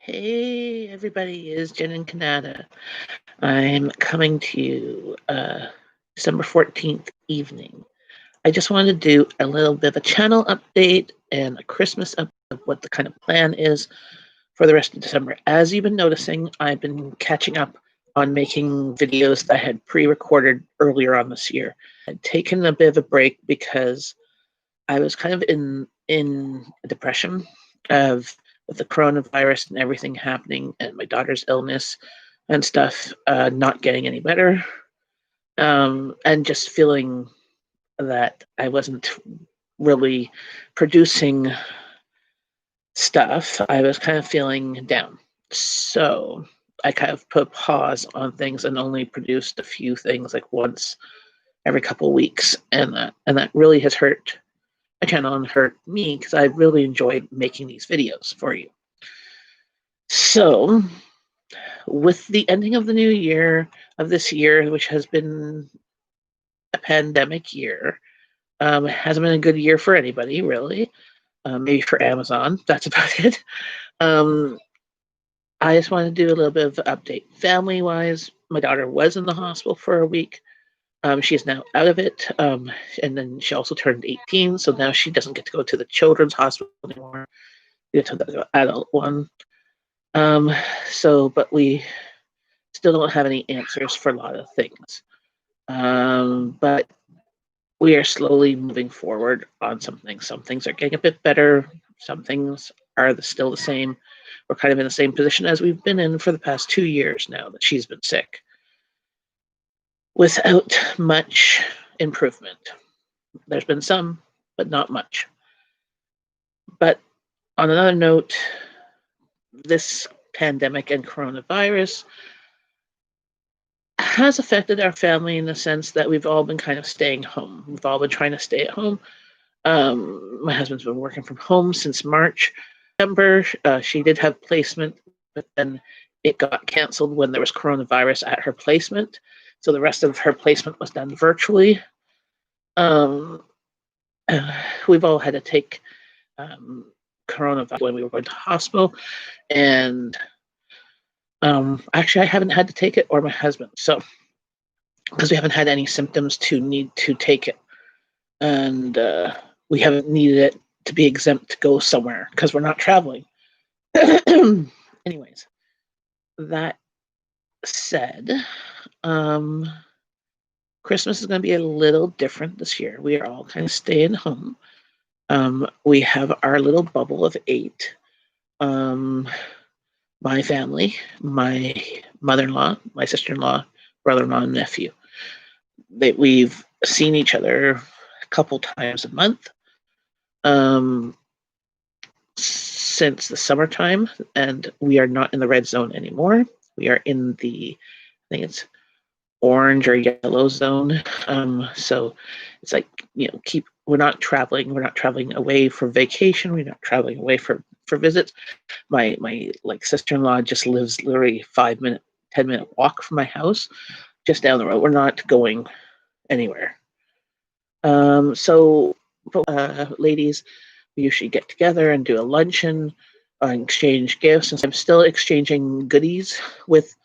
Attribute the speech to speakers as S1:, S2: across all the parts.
S1: Hey, everybody, is Jenn in Kanata. I'm coming to you December 14th evening. I just wanted to do a little bit of a channel update and a Christmas update of what the kind of plan is for the rest of December. As you've been noticing, I've been catching up on making videos that I had pre-recorded earlier on this year. I'd taken a bit of a break because I was kind of in a depression of with the coronavirus and everything happening, and my daughter's illness and stuff not getting any better, and just feeling that I wasn't really producing stuff. I was kind of feeling down, so I kind of put a pause on things and only produced a few things like once every couple of weeks, and that really has hurt my channel and hurt me because I really enjoyed making these videos for you. So, with the ending of the new year, of this year, which has been a pandemic year, it hasn't been a good year for anybody, really. Maybe for Amazon, that's about it. Um, I just want to do a little bit of an update. Family wise, my daughter was in the hospital for a week. She is now out of it. And then she also turned 18, so now she doesn't get to go to the children's hospital anymore. We get to the adult one. Um, but we still don't have any answers for a lot of things. But we are slowly moving forward on some things. Some things are getting a bit better. Some things are still the same. We're kind of in the same position as we've been in for the past 2 years now that she's been sick, without much improvement. There's been some, but not much. But on another note, this pandemic and coronavirus has affected our family in the sense that we've all been kind of staying home. We've all been trying to stay at home. My husband's been working from home since March. December, she did have placement, but then it got canceled when there was coronavirus at her placement. So the rest of her placement was done virtually. Um, we've all had to take coronavirus when we were going to hospital, and actually, I haven't had to take it or my husband. So because we haven't had any symptoms to need to take it, and we haven't needed it to be exempt to go somewhere because we're not traveling. Anyways, that said, um, Christmas is going to be a little different this year. We are all kind of staying home. We have our little bubble of 8. My family, my mother-in-law, my sister-in-law, brother-in-law, and nephew. We've seen each other a couple times a month since the summertime, and we are not in the red zone anymore. We are in the, I think it's orange or yellow zone. So it's like, we're not traveling. We're not traveling away for vacation. We're not traveling away for visits. My like sister-in-law just lives literally 5-minute, 10-minute walk from my house, just down the road. We're not going anywhere. So ladies, we usually get together and do a luncheon, exchange gifts, and I'm still exchanging goodies with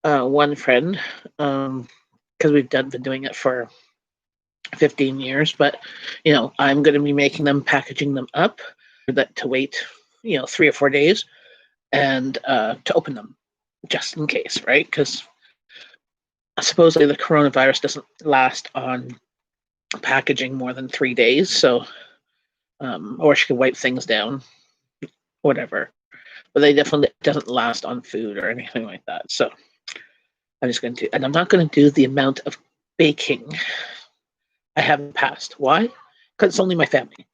S1: one friend because we've been doing it for 15 years. But I'm going to be making them, packaging them up, that to wait 3 or 4 days and to open them just in case, right? Because supposedly the coronavirus doesn't last on packaging more than 3 days, so or she could wipe things down, whatever. But they definitely doesn't last on food or anything like that. So I'm just going to, and I'm not going to do the amount of baking I have in the past. Why? Because it's only my family.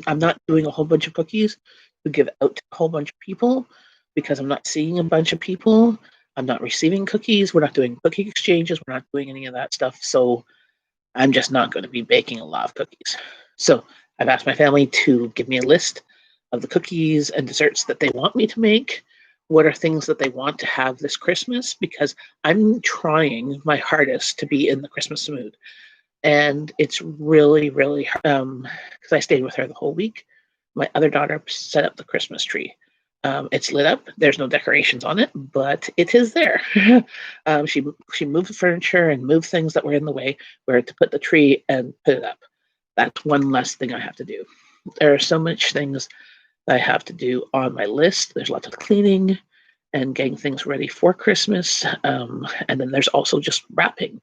S1: I'm not doing a whole bunch of cookies to give out to a whole bunch of people because I'm not seeing a bunch of people. I'm not receiving cookies. We're not doing cookie exchanges. We're not doing any of that stuff. So I'm just not going to be baking a lot of cookies. So I've asked my family to give me a list of the cookies and desserts that they want me to make. What are things that they want to have this Christmas? Because I'm trying my hardest to be in the Christmas mood. And it's really, really hard because I stayed with her the whole week. My other daughter set up the Christmas tree. It's lit up. There's no decorations on it, but it is there. She moved the furniture and moved things that were in the way, where to put the tree and put it up. That's one less thing I have to do. There are so much things that I have to do on my list. There's lots of cleaning and getting things ready for Christmas, and then there's also just wrapping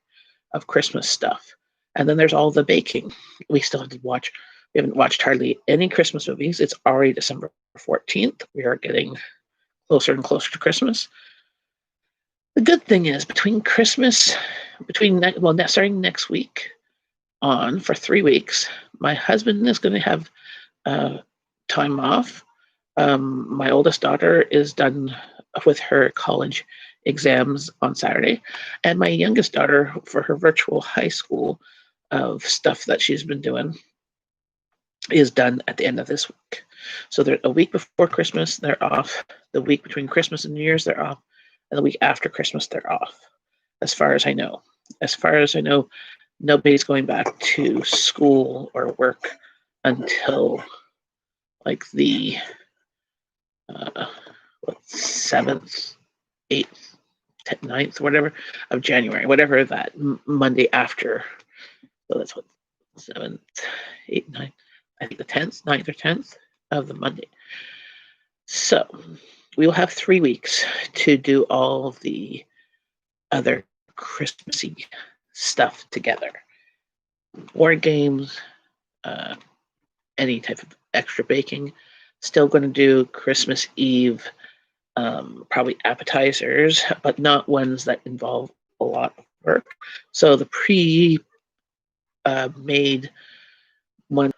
S1: of Christmas stuff, and then there's all the baking. We still have to watch. We haven't watched hardly any Christmas movies. It's already December 14th. We are getting closer and closer to Christmas. The good thing is starting next week on for 3 weeks, my husband is going to have uh, time off. My oldest daughter is done with her college exams on Saturday, and my youngest daughter for her virtual high school of stuff that she's been doing is done at the end of this week. So they're a week before Christmas, they're off. The week between Christmas and New Year's, they're off. And the week after Christmas, they're off. As far as I know. As far as I know, nobody's going back to school or work until like the 7th, 8th, 9th, whatever, of January, whatever that Monday after. So that's what, 7th, 8th, 9th, I think the 10th, 9th or 10th of the Monday. So we will have 3 weeks to do all the other Christmassy stuff together. Board games, any type of extra baking. Still going to do Christmas Eve, probably appetizers, but not ones that involve a lot of work. So the made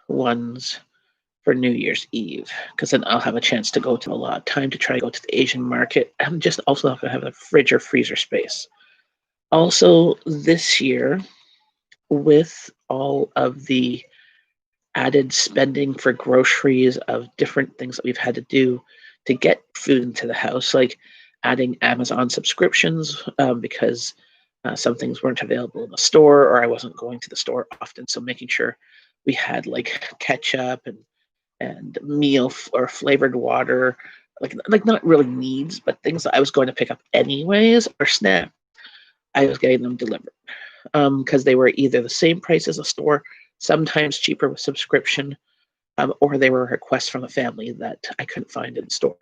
S1: ones for New Year's Eve, because then I'll have a chance to go to a lot of time to try to go to the Asian market. I'm just also not going to have a fridge or freezer space. Also, this year, with all of the added spending for groceries of different things that we've had to do to get food into the house, like adding Amazon subscriptions because some things weren't available in the store or I wasn't going to the store often. So making sure we had like ketchup and meal or flavored water, like not really needs, but things that I was going to pick up anyways or snack. I was getting them delivered because they were either the same price as a store, sometimes cheaper with subscription, or they were requests from a family that I couldn't find in the store.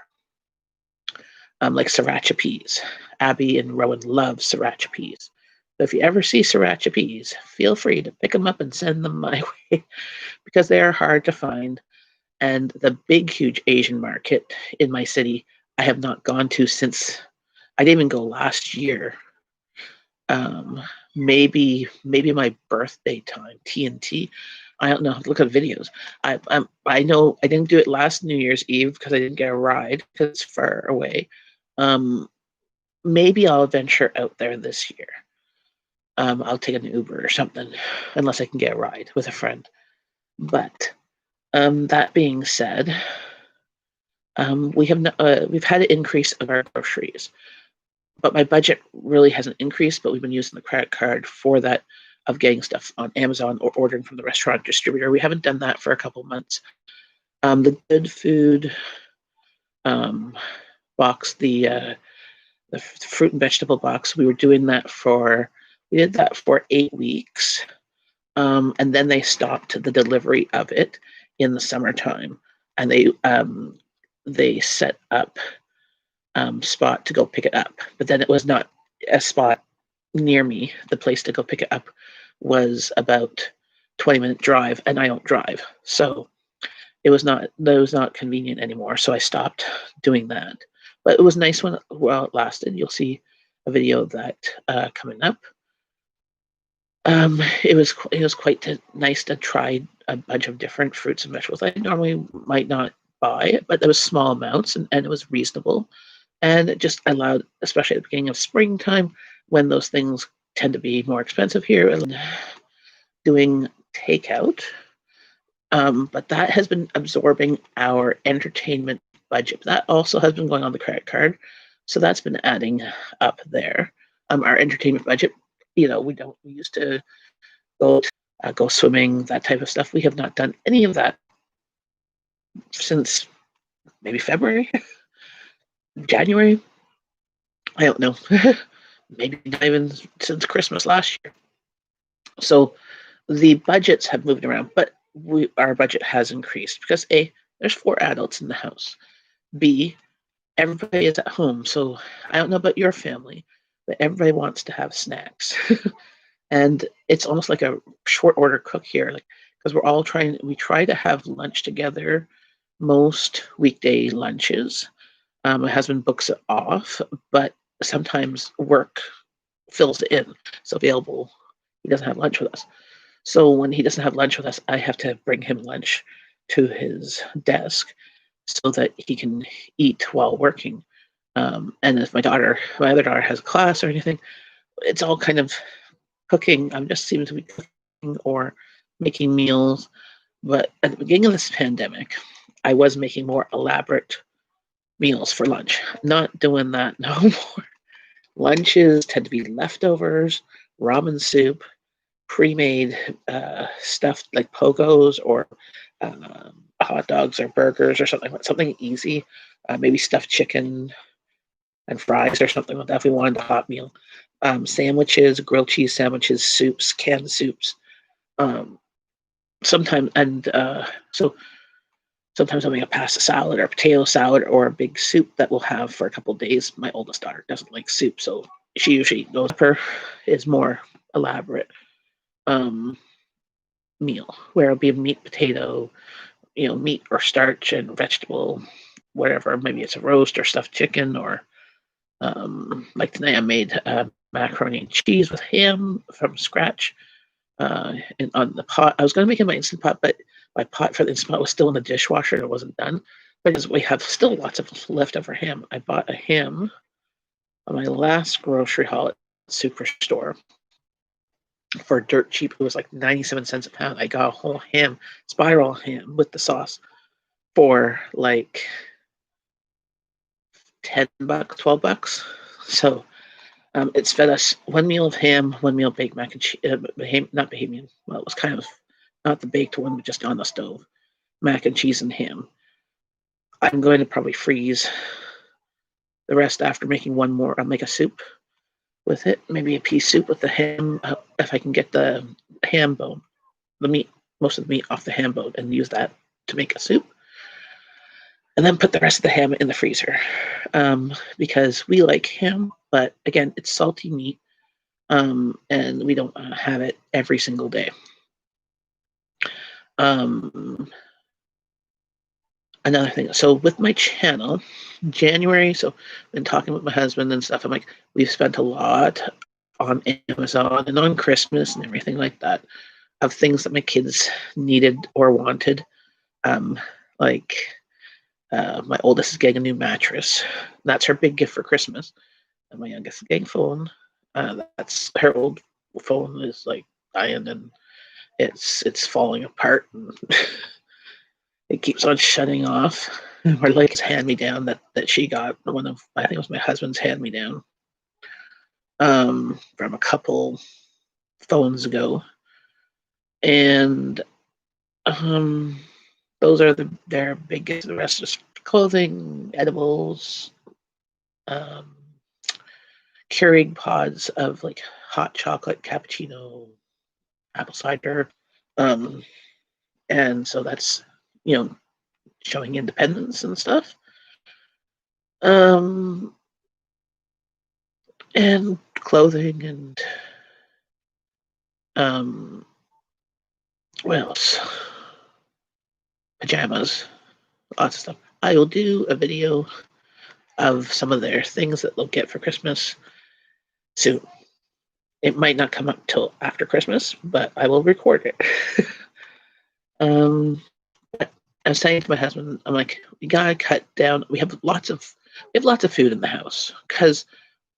S1: Like sriracha peas. Abby and Rowan love sriracha peas. So if you ever see sriracha peas, feel free to pick them up and send them my way because they are hard to find. And the big, huge Asian market in my city, I have not gone to since I didn't even go last year. Maybe my birthday time, TNT. I don't know. Look at videos. I know I didn't do it last New Year's Eve because I didn't get a ride because it's far away. Um, Maybe I'll venture out there this year. I'll take an Uber or something, unless I can get a ride with a friend. But that being said, we've had an increase of our groceries, but my budget really hasn't increased. But we've been using the credit card for that of getting stuff on Amazon or ordering from the restaurant distributor. We haven't done that for a couple months. The good food box, the fruit and vegetable box, we did that for 8 weeks. And then they stopped the delivery of it in the summertime, and they set up spot to go pick it up. But then it was not a spot near me. The place to go pick it up was about 20-minute drive, and I don't drive, so that was not convenient anymore. So I stopped doing that. But it was nice while it lasted. You'll see a video of that coming up. It was quite nice to try a bunch of different fruits and vegetables I normally might not buy, but there was small amounts and it was reasonable. And it just allowed, especially at the beginning of springtime, when those things tend to be more expensive here, and doing takeout. But that has been absorbing our entertainment budget. That also has been going on the credit card, so that's been adding up there. Our entertainment budget, we used to go swimming, that type of stuff. We have not done any of that since maybe February. January, I don't know. Maybe not even since Christmas last year. So the budgets have moved around, but our budget has increased because A, there's 4 adults in the house. B, everybody is at home. So I don't know about your family, but everybody wants to have snacks. And it's almost like a short order cook here, like because we try to have lunch together most weekday lunches. My husband books it off, but sometimes work fills it in. So available, he doesn't have lunch with us. So when he doesn't have lunch with us, I have to bring him lunch to his desk so that he can eat while working. And if my other daughter has a class or anything, it's all kind of cooking. I'm just seem to be cooking or making meals. But at the beginning of this pandemic, I was making more elaborate meals for lunch. Not doing that no more. Lunches tend to be leftovers, ramen soup, pre-made stuff like pogos or hot dogs or burgers or something easy. Maybe stuffed chicken and fries or something like that if we wanted a hot meal. Sandwiches, grilled cheese sandwiches, soups, canned soups. Um, sometimes and so sometimes I'll make a pasta salad or a potato salad or a big soup that we'll have for a couple of days. My oldest daughter doesn't like soup, so she usually goes for is more elaborate um, meal where it'll be a meat, potato, meat or starch and vegetable, whatever. Maybe it's a roast or stuffed chicken or like tonight I made macaroni and cheese with ham from scratch. And on the pot, I was going to make it in my instant pot, but my pot for the instant pot was still in the dishwasher and it wasn't done. Because we have still lots of leftover ham. I bought a ham on my last grocery haul at Superstore for dirt cheap. It was like 97 cents a pound. I got a whole ham, spiral ham with the sauce for like $10, $12. So it's fed us one meal of ham, one meal of baked mac and cheese. Not Bahamian. Well, it was kind of not the baked one, but just on the stove. Mac and cheese and ham. I'm going to probably freeze the rest after making one more. I'll make a soup with it, maybe a pea soup with the ham, if I can get the ham bone, the meat, most of the meat off the ham bone, and use that to make a soup. And then put the rest of the ham in the freezer because we like ham, but again, it's salty meat, and we don't have it every single day. Another thing, so with my channel, January, so I've been talking with my husband and stuff. I'm like, we've spent a lot on Amazon and on Christmas and everything like that of things that my kids needed or wanted. Um, like my oldest is getting a new mattress. That's her big gift for Christmas. And my youngest is getting a phone. That's her old phone is like dying and it's falling apart and it keeps on shutting off. Or like his hand me down that she got one of I think it was my husband's hand me down from a couple phones ago. And those are their biggest. The rest is clothing, edibles, um, Keurig pods of like hot chocolate, cappuccino, apple cider, um, and so that's you know showing independence and stuff. Um, and clothing and um, what else? Pajamas, lots of stuff. I will do a video of some of their things that they'll get for Christmas soon. It might not come up till after Christmas, but I will record it. um, I was saying to my husband, I'm like, we gotta cut down. We have lots of food in the house because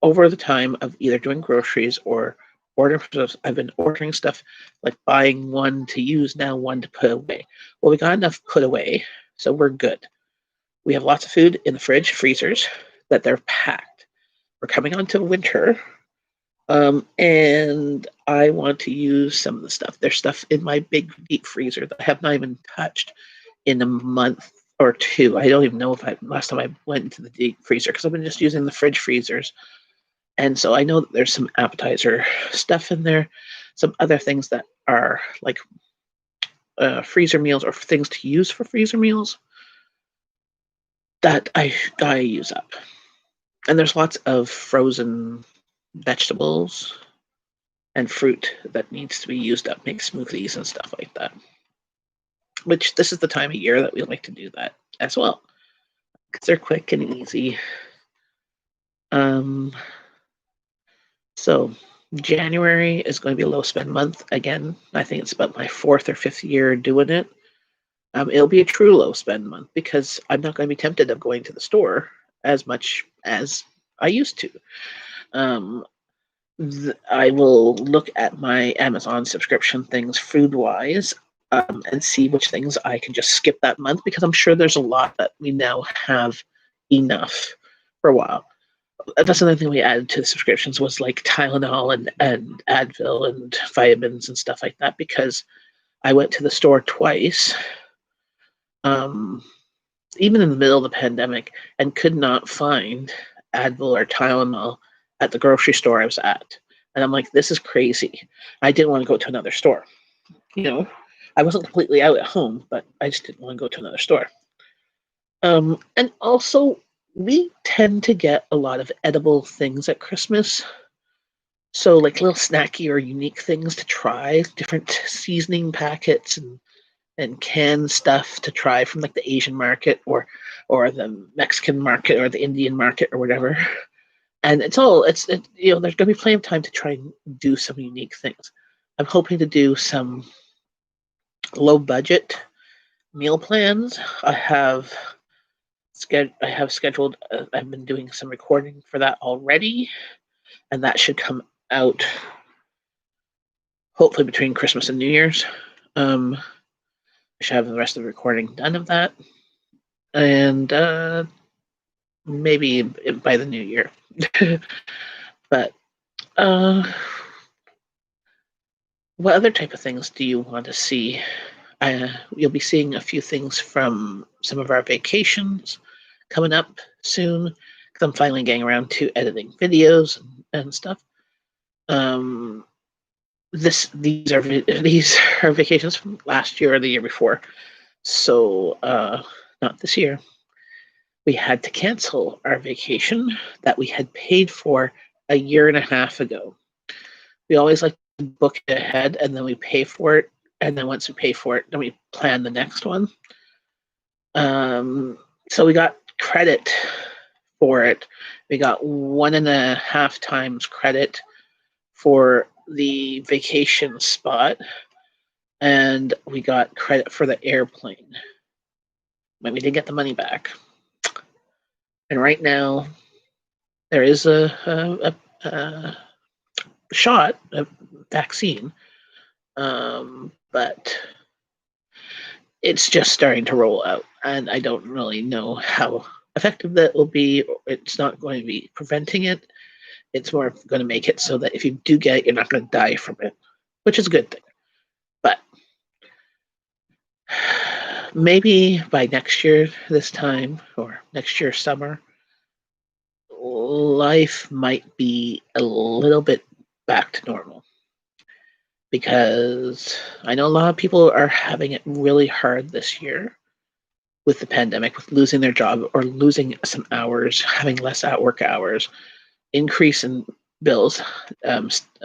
S1: over the time of either doing groceries or ordering stuff, I've been ordering stuff like buying one to use now, one to put away. Well, we got enough put away, so we're good. We have lots of food in the fridge, freezers that they're packed. We're coming on to winter, and I want to use some of the stuff. There's stuff in my big deep freezer that I have not even touched in a month or two. I don't even know if last time I went into the deep freezer because I've been just using the fridge freezers. And so I know that there's some appetizer stuff in there, some other things that are like freezer meals or things to use for freezer meals that I use up. And there's lots of frozen vegetables and fruit that needs to be used up, make smoothies and stuff like that. Which this is the time of year that we like to do that as well because they're quick and easy. Um, so January is going to be a low spend month again. I think it's about my fourth or fifth year doing it. It'll be a true low spend month because I'm not going to be tempted of going to the store as much as I used to. Um, I will look at my Amazon subscription things food wise and see which things I can just skip that month because I'm sure there's a lot that we now have enough for a while. That's another thing we added to the subscriptions was like Tylenol and Advil and vitamins and stuff like that because I went to the store twice, um, even in the middle of the pandemic, and could not find Advil or Tylenol at the grocery store I was at. And I'm like, this is crazy. I didn't want to go to another store. You know, I wasn't completely out at home, but I just didn't want to go to another store. And also, we tend to get a lot of edible things at Christmas. So, like little snacky or unique things to try, different seasoning packets and canned stuff to try from like the Asian market or the Mexican market or the Indian market or whatever. And there's going to be plenty of time to try and do some unique things. I'm hoping to do some low budget meal plans. I have scheduled. I've been doing some recording for that already, and that should come out hopefully between Christmas and New Year's. I should have the rest of the recording done of that, and maybe by the new year. But what other type of things do you want to see? You'll be seeing a few things from some of our vacations coming up soon because I'm finally getting around to editing videos and stuff. Um, these are vacations from last year or the year before, so not this year. We had to cancel our vacation that we had paid for a year and a half ago. We always like to book it ahead and then we pay for it. And then once we pay for it, then we plan the next one. So we got credit for it. We got 1.5 times credit for the vacation spot, and we got credit for the airplane. But we did get the money back. And right now, there is a shot, a vaccine, but it's just starting to roll out, and I don't really know how effective that will be. It's not going to be preventing it. It's more going to make it so that if you do get it, you're not going to die from it, which is a good thing. But maybe by next year, this time, or next year, summer, life might be a little bit back to normal. Because I know a lot of people are having it really hard this year with the pandemic, with losing their job or losing some hours, having less at work hours, increase in bills.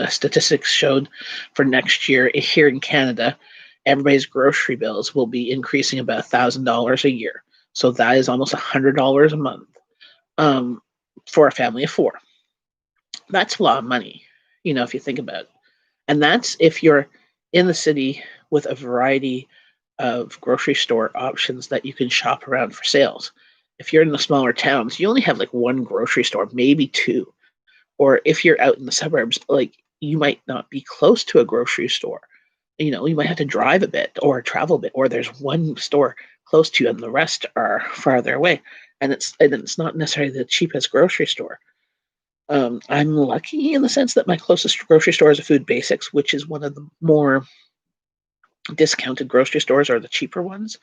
S1: Statistics showed for next year here in Canada, everybody's grocery bills will be increasing about $1,000 a year. So that is almost $100 a month for a family of four. That's a lot of money, if you think about it. And that's if you're in the city with a variety of grocery store options that you can shop around for sales. If you're in the smaller towns, you only have like one grocery store, maybe two. Or if you're out in the suburbs, like you might not be close to a grocery store. You might have to drive a bit or travel a bit, or there's one store close to you and the rest are farther away. And it's not necessarily the cheapest grocery store. I'm lucky in the sense that my closest grocery store is a Food Basics, which is one of the more discounted grocery stores or the cheaper ones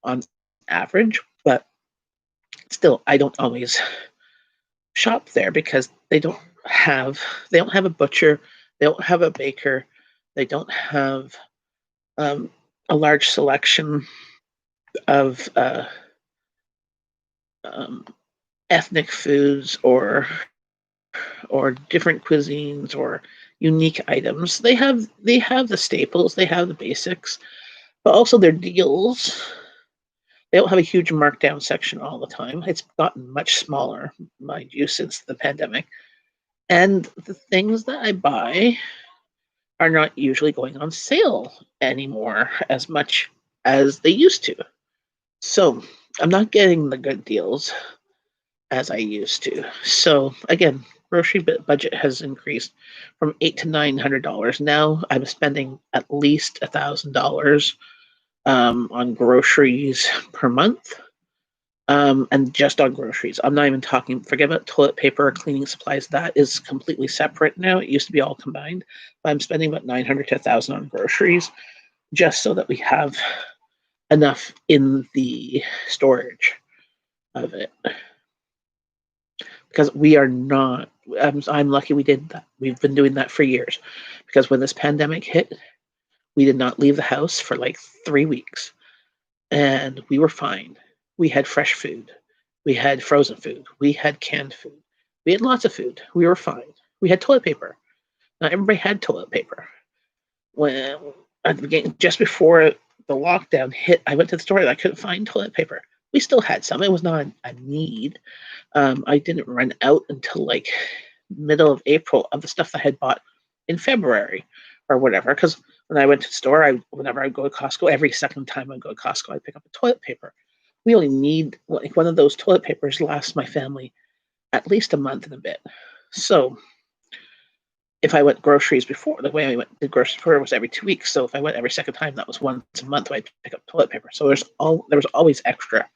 S1: on average, but still, I don't always shop there because they don't have a butcher, they don't have a baker, they don't have um, a large selection of um, ethnic foods or different cuisines or unique items. They have the staples, they have the basics, but also their deals. They don't have a huge markdown section all the time. It's gotten much smaller, mind you, since the pandemic. And the things that I buy are not usually going on sale anymore as much as they used to. So I'm not getting the good deals as I used to. So again, grocery budget has increased from $800 to $900. Now I'm spending at least $1,000 on groceries per month. And just on groceries. I'm not even talking, forget about toilet paper or cleaning supplies. That is completely separate now. It used to be all combined. But I'm spending about 900 to 1,000 on groceries just so that we have enough in the storage of it. Because we are not, I'm lucky we did that. We've been doing that for years. Because when this pandemic hit, we did not leave the house for like 3 weeks. And we were fine. We had fresh food. We had frozen food. We had canned food. We had lots of food. We were fine. We had toilet paper. Not everybody had toilet paper. When at the beginning, just before the lockdown hit, I went to the store and I couldn't find toilet paper. We still had some. It was not a need. I didn't run out until like middle of April of the stuff I had bought in February or whatever. Because when I went to the store, whenever I go to Costco, every second time I go to Costco, I pick up a toilet paper. We only need like one of those toilet papers lasts my family at least a month and a bit. So if I went groceries before, the way I went the grocery store was every 2 weeks. So if I went every second time, that was once a month I'd pick up toilet paper. So there was always extra.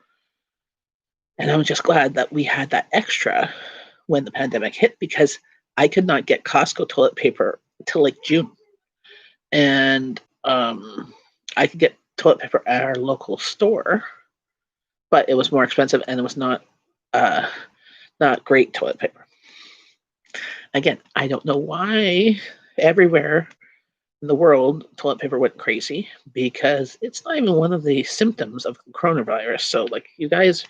S1: And I'm just glad that we had that extra when the pandemic hit because I could not get Costco toilet paper until like June. And I could get toilet paper at our local store, but it was more expensive and it was uh, not great toilet paper. Again, I don't know why everywhere in the world toilet paper went crazy because it's not even one of the symptoms of coronavirus. So, like, you guys,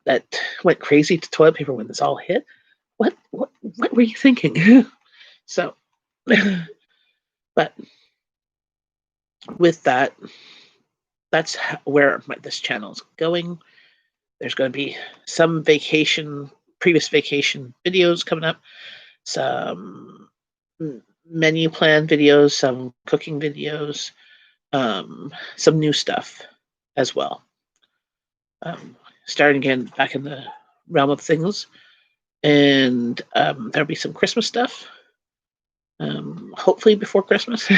S1: that went crazy to toilet paper when this all hit. What were you thinking? So, but with that, that's where this channel is going. There's going to be some previous vacation videos coming up, some menu plan videos, some cooking videos, some new stuff as well. Starting again back in the realm of things, and there'll be some Christmas stuff. Hopefully before Christmas,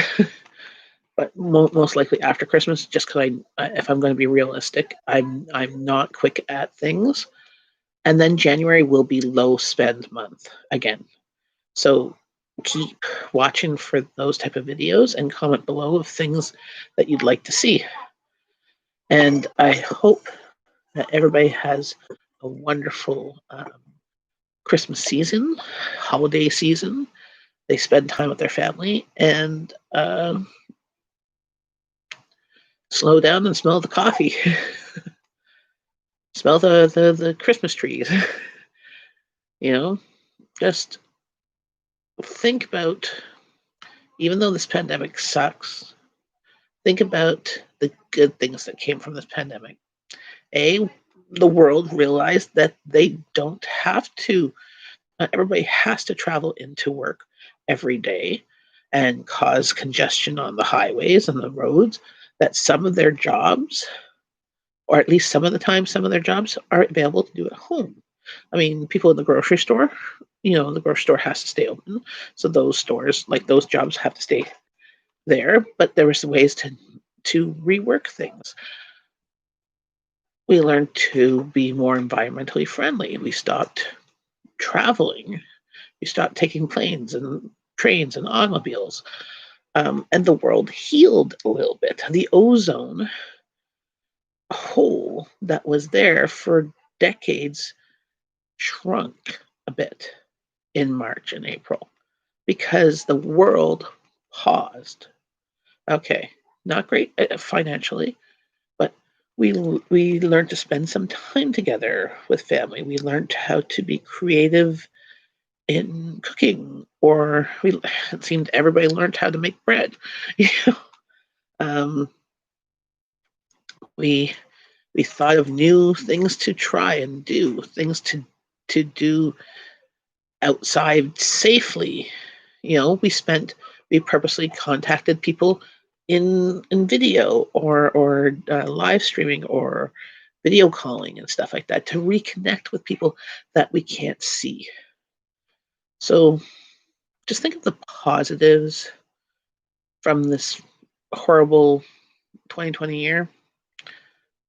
S1: but most likely after Christmas. Just because if I'm going to be realistic, I'm not quick at things. And then January will be low spend month again. So keep watching for those type of videos and comment below of things that you'd like to see. And I hope that everybody has a wonderful Christmas season, holiday season. They spend time with their family and slow down and smell the coffee. Smell the Christmas trees. Just think about, even though this pandemic sucks, think about the good things that came from this pandemic. The world realized that they don't have to, not everybody has to travel into work every day and cause congestion on the highways and the roads, that some of their jobs, or at least some of the time, some of their jobs are available to do at home. I mean, people in the grocery store, the grocery store has to stay open. So those stores, like those jobs, have to stay there. But there was ways to rework things. We learned to be more environmentally friendly. We stopped traveling. We stopped taking planes and trains and automobiles. And the world healed a little bit. The ozone hole that was there for decades shrunk a bit in March and April because the world paused. Okay, not great financially, but we learned to spend some time together with family. We learned how to be creative in cooking, or it seemed everybody learned how to make bread. You know, um, we we thought of new things to try and do, things to do outside safely. We purposely contacted people in video or live streaming or video calling and stuff like that to reconnect with people that we can't see. So just think of the positives from this horrible 2020 year,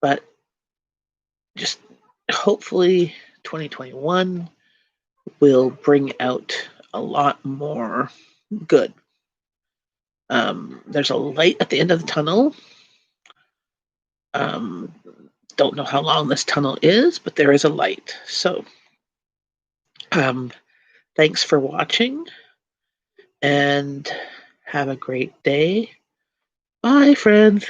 S1: but just hopefully 2021 will bring out a lot more good. There's a light at the end of the tunnel. Um, don't know how long this tunnel is, but there is a light. So, um, thanks for watching and have a great day. Bye, friends.